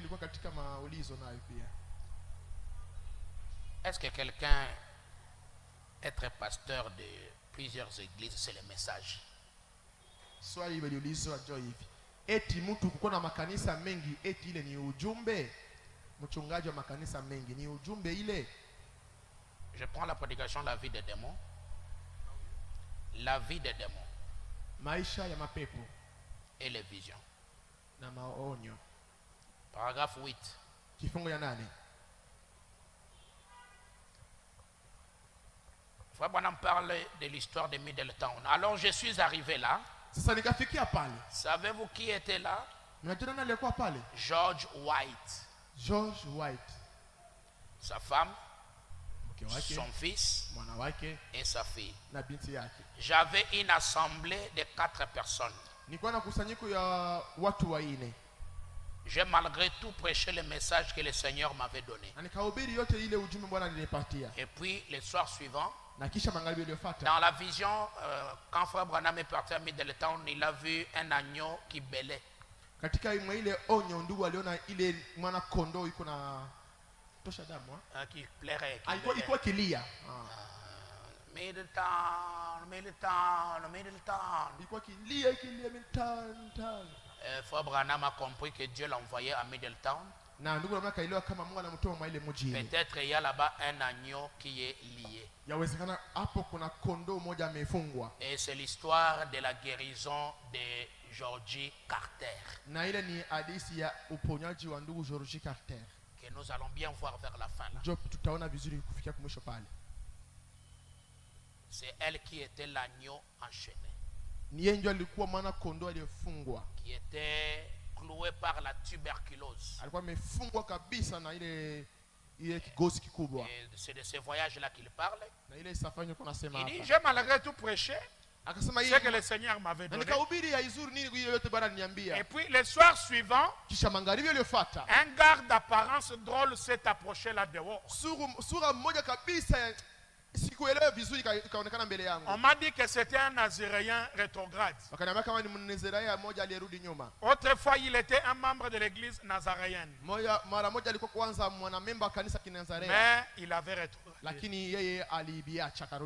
ilikuwa katika maulizo nayo pia. Est-ce que quelqu'un être pasteur de plusieurs églises c'est le message? Swali iliulizwa jo hivi. Eti mtu kuko na makanisa mengi eti ile ni ujumbe? Mchungaji wa makanisa mengi ni ujumbe ile? Je prends la prédication la vie des démons. La vie des démons. Maisha ya mapepo et les visions. Na maonyo. Paragraphe 8. Kifungo ya 8. Frère Branham parle de l'histoire de Middletown. Alors je suis arrivé là. Sasa nikafikia pale. Savez-vous qui était là? Mnajua nani alikuwa pale? George White. George White. Sa femme, son fils et sa fille. Na binti yake. J'avais une assemblée de 4 personnes. Nilikuwa na kusanyiko ya watu 4. J'ai malgré tout prêché le message que le Seigneur m'avait donné. Et puis le soir suivant, dans la vision, quand Frère Branham est parti à Middletown, il a vu un agneau qui bêlait. Qui plairait. Frère Branham a compris que Dieu l'a envoyé à Middletown. Peut-être il y a là-bas un agneau qui est lié. Et c'est l'histoire de la guérison de Georgie Carter. Que nous allons bien voir vers la fin. C'est elle qui était l'agneau enchaîné. Qui était cloué par la tuberculose. Et c'est de ce voyage-là qu'il parle. Il dit, j'ai malgré tout prêché ce que le Seigneur m'avait donné. Et puis le soir suivant, un garde d'apparence drôle s'est approché là dehors. On m'a dit que c'était un Nazaréen rétrograde. Autrefois, il était un membre de l'église nazaréenne. Mais il avait rétrogradé.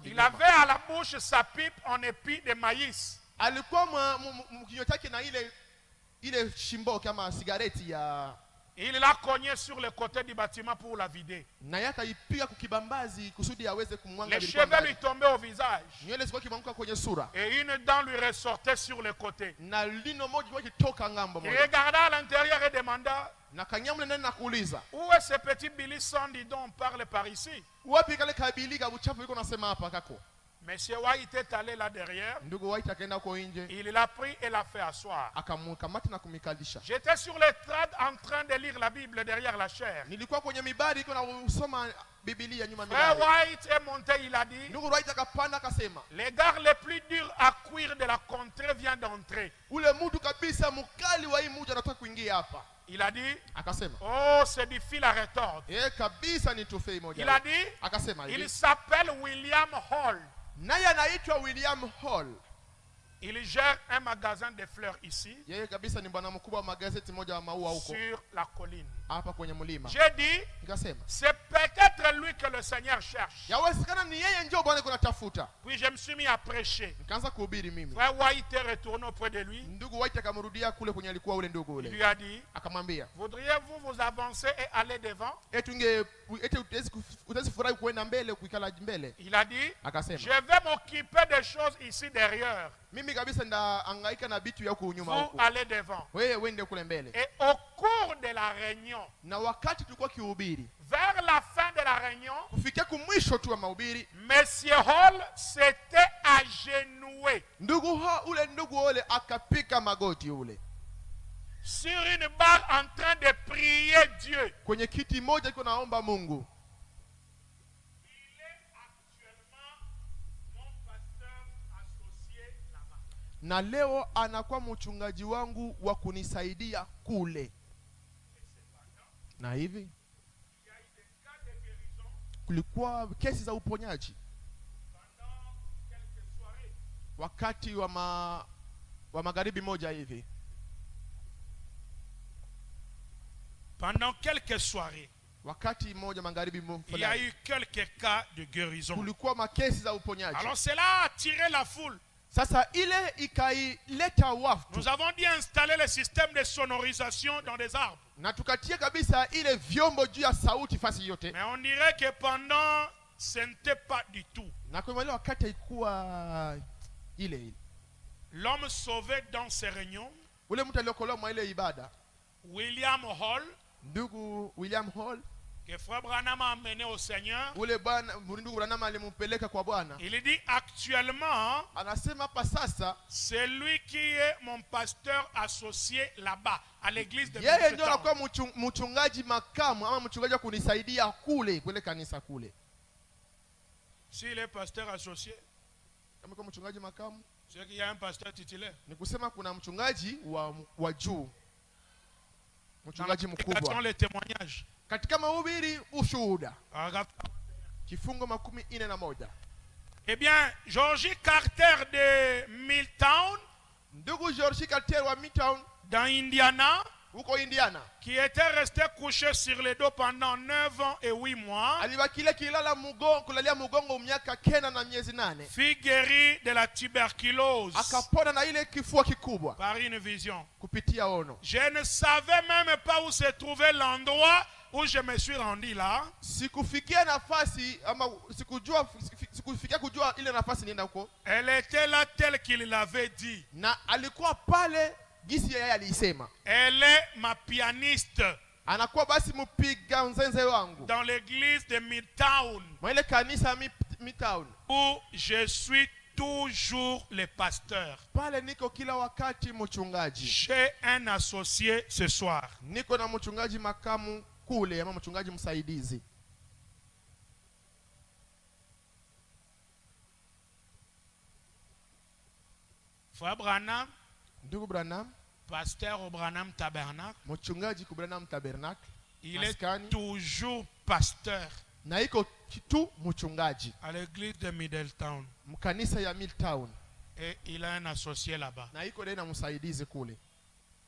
Il avait à la bouche sa pipe en épi de maïs. Il l'a cogné sur le côté du bâtiment pour la vider. Les cheveux lui tombaient au visage. Et une dent lui ressortait sur le côté. Il regarda à l'intérieur et demanda, où est ce petit Billy Sandy dont on parle par ici? Monsieur White est allé là derrière. Il l'a pris et l'a fait asseoir. J'étais sur l'estrade en train de lire la Bible derrière la chaire. Frère White est monté, il a dit, les gars les plus durs à cuire de la contrée viennent d'entrer. Il a dit, oh, c'est du fil à retordre. Il a dit, il s'appelle William Hall. Il gère un magasin de fleurs ici, sur la colline. J'ai dit, c'est peut-être lui que le Seigneur cherche. Puis je me suis mis à prêcher. Frère White est retourné auprès de lui. Il lui a dit, voudriez-vous vous avancer et aller devant? Il a dit, je vais m'occuper des choses ici derrière. Vous allez devant. Et au cours de la réunion, vers la fin de la réunion, Monsieur Hall s'était agenoué sur une barre en train de prier Dieu. Na leo anakuwa mchungaji wangu wa kunisaidia kule. Na hivi kulikuwa kesi za uponyaji wakati wa magharibi moja hivi. Pendant quelques soirées, il y a eu quelques cas de guérison. Alors cela a attiré la foule. Nous avons dû installer le système de sonorisation dans des arbres. Mais on dirait que pendant, ce n'était pas du tout. L'homme sauvé dans ces réunions, William Hall, que Frère Branham a amené au Seigneur, il dit actuellement, c'est lui qui est mon pasteur associé là-bas, à l'église de Middletown. S'il est pasteur associé, c'est qu'il y a un pasteur titulaire. Dans les témoignages. Eh bien, Georgie Carter de Milltown, dans Indiana, qui était resté couché sur le dos pendant 9 ans et 8 mois, fut guéri de la tuberculose par une vision. Je ne savais même pas où se trouvait l'endroit où je me suis rendu là. Elle était là telle qu'il l'avait dit. Elle est ma pianiste dans l'église de Midtown, où je suis toujours le pasteur. J'ai un associé ce soir. Frère Branham, pasteur au Branham Tabernacle, il est toujours pasteur à l'église de Middletown. Et il a un associé là-bas,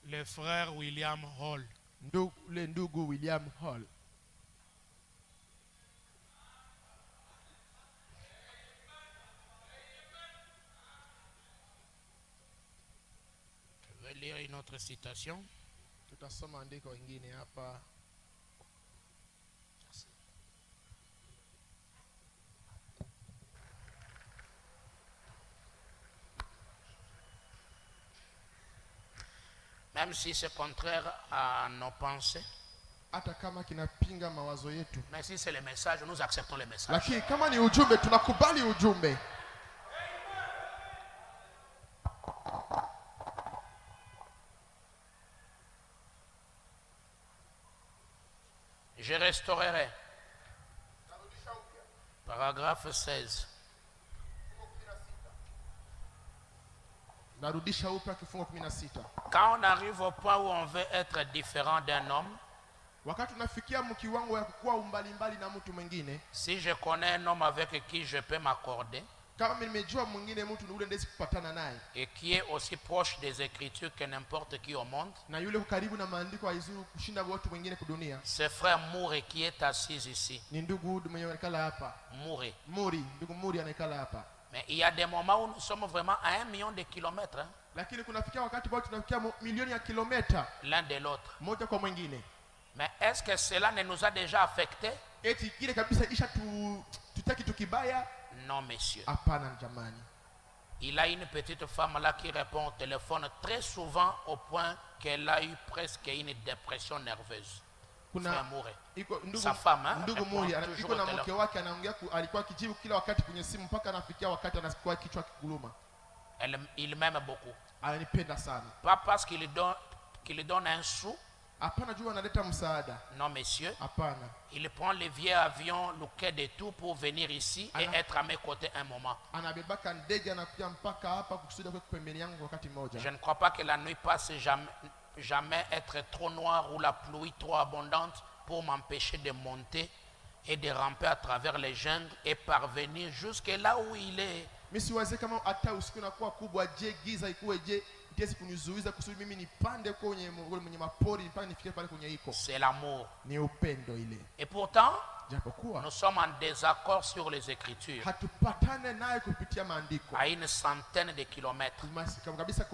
le frère William Hall. Je vais lire une autre citation. Même si c'est contraire à nos pensées, mais si c'est le message, nous acceptons le message. Je restaurerai. Paragraphe 16. Quand on arrive au point où on veut être différent d'un homme, si je connais un homme avec qui je peux m'accorder et qui est aussi proche des Écritures que n'importe qui au monde, c'est frère Mouré qui est assis ici. Mouré. Mais il y a des moments où nous sommes vraiment à 1 million de kilomètres, hein? L'un de l'autre. Mais est-ce que cela ne nous a déjà affectés? Non, monsieur. Il a une petite femme là qui répond au téléphone très souvent au point qu'elle a eu presque une dépression nerveuse. Sa femme, hein, il m'aime beaucoup. Pas parce qu'il donne un sou. Non, monsieur. Il prend le vieux avion, le quai de tout pour venir ici et être à mes côtés un moment. Je ne crois pas que la nuit passe jamais être trop noire ou la pluie trop abondante pour m'empêcher de monter et de ramper à travers les jungles et parvenir jusque là où il est Mimi siwaze kama hata usiku inakuwa kubwa, je giza ikuwe, je itaweza kunizuiza kusudi mimi nipande kwenye mapori mpaka nifike pale kwenye iko. C'est l'amour. Ni upendo ile. Et pourtant, japokuwa nous sommes en désaccord sur les Écritures. Hatupatane naye kupitia maandiko. À une centaine de kilomètres. Kabisa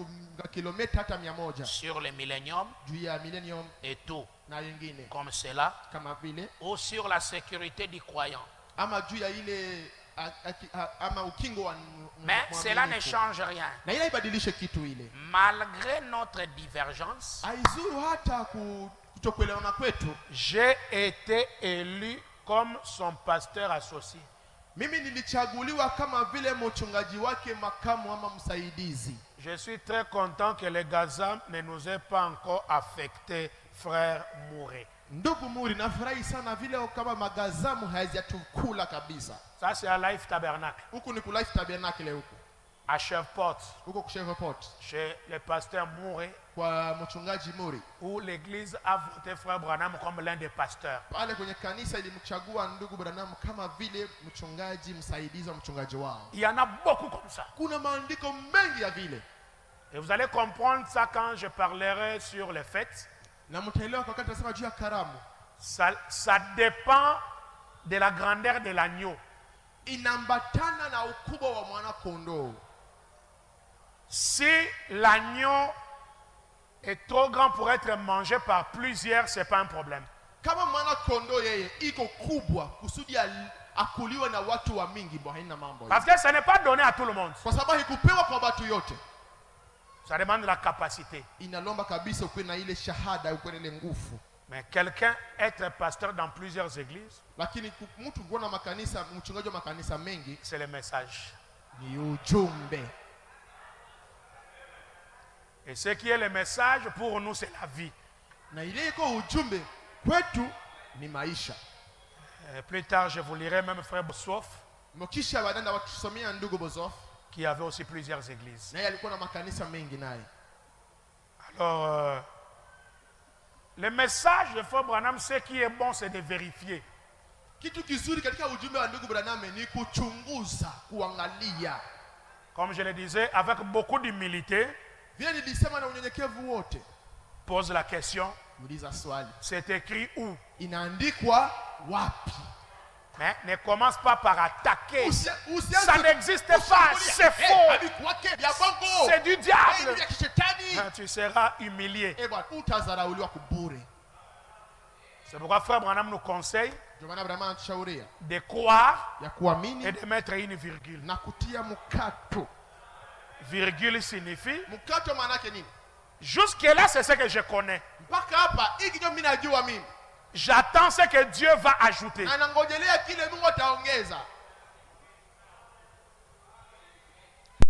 kilomita hata 100. Sur le millénium. Juu ya millennium et tout. Na yengine. Comme cela. Kama vile. Ou sur la sécurité du croyant. Ama juu ya ile ama ukingo wa. Mais cela ne change rien. Na ile ibadilishe kitu ile. Malgré notre divergence. Aizuru hata kutokuelewana kwetu. J'ai été élu comme son pasteur associé. Mimi nilichaguliwa kama vile mchungaji wake makamu ama msaidizi. Je suis très content que le Gaza ne nous ait pas encore affecté, frère Mouré. Ndugu Muri, nafurahi sana vile kama magazamu hayajatukula kabisa. Ça c'est à Life Tabernacle. Huku ni ku Life Tabernacle huku. À Shreveport. Huko ku Shreveport. Chez le pasteur Mouré. Kwa mchungaji Muri. Où l'église a voté frère Branham comme l'un des pasteurs. Pale kwenye kanisa ilimchagua ndugu Branham kama vile mchungaji msaidizi wa mchungaji wao. Il y en a beaucoup comme ça. Kuna maandiko mengi ya vile. Et vous allez comprendre ça quand je parlerai sur les fêtes. Na mtaelewa wakati nasema juu ya karamu. Ça dépend de la grandeur de l'agneau. Inambatana na ukubwa wa mwana kondoo. Si l'agneau est trop grand pour être mangé par plusieurs, c'est pas un problème. Kama mwana kondoo yeye iko kubwa kusudi akuliwe na watu wa mingi, bo haina mambo. Parce que ça n'est pas donné à tout le monde. Kwa sababu hikupewa kwa watu yote. Ça demande la capacité. Inalomba kabisa ukwe na ile shahada, ukwe na ile nguvu. Mais quelqu'un être pasteur dans plusieurs églises, lakini mtu kuona makanisa, mchungaji wa makanisa mengi, c'est le message. Ni ujumbe. Et ce qui est le message pour nous, c'est la vie. Na ile iko ujumbe kwetu ni maisha. Plus tard, je vous lirai même frère Bossoff, mokisha badanda watusomea ndugu Bossoff, qui avait aussi plusieurs églises. Na alikuwa na makanisa mengi naye. Alors, le message de frère Branham, ce qui est bon, c'est de vérifier. Kitu kizuri katika ujumbe wa ndugu Branham ni kuchunguza, kuangalia. Comme je le disais, avec beaucoup d'humilité. Vile nilisema na unyenyekevu wote. Pose la question. Uliza swali. C'est écrit où? Inaandikwa wapi? Mais ne commence pas par attaquer. Ça n'existe pas, c'est faux. C'est du diable. Tu seras humilié. C'est pourquoi frère Branham nous conseille de croire et de mettre une virgule. Virgule signifie jusque là, c'est ce que je connais. J'attends ce que Dieu va ajouter.